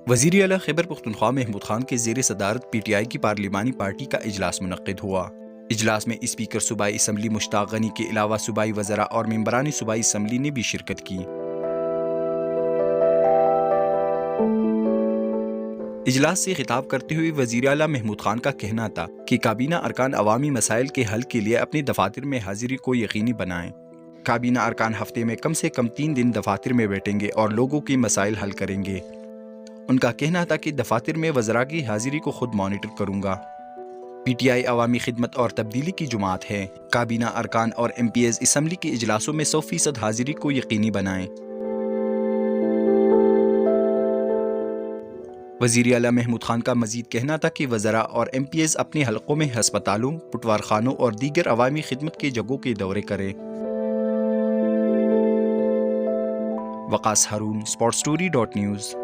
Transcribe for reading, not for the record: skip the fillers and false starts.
وزیر اعلیٰ خیبر پختونخوا محمود خان کے زیر صدارت پی ٹی آئی کی پارلیمانی پارٹی کا اجلاس منعقد ہوا۔ اجلاس میں اسپیکر صوبائی اسمبلی مشتاق غنی کے علاوہ صوبائی وزراء اور ممبران صوبائی اسمبلی نے بھی شرکت کی۔ اجلاس سے خطاب کرتے ہوئے وزیر اعلیٰ محمود خان کا کہنا تھا کہ کابینہ ارکان عوامی مسائل کے حل کے لیے اپنے دفاتر میں حاضری کو یقینی بنائیں۔ کابینہ ارکان ہفتے میں کم سے کم 3 دن دفاتر میں بیٹھیں گے اور لوگوں کے مسائل حل کریں گے۔ ان کا کہنا تھا کہ دفاتر میں وزراء کی حاضری کو خود مانیٹر کروں گا۔ پی ٹی آئی عوامی خدمت اور تبدیلی کی جماعت ہے۔ کابینہ ارکان اور ایم پی ایز اسمبلی کے اجلاسوں میں 100% حاضری کو یقینی بنائیں۔ وزیر اعلیٰ محمود خان کا مزید کہنا تھا کہ وزراء اور ایم پی ایز اپنے حلقوں میں ہسپتالوں، پٹوار خانوں اور دیگر عوامی خدمت کے جگہوں کے دورے کریں۔ وقاص ہارون، sportstory.news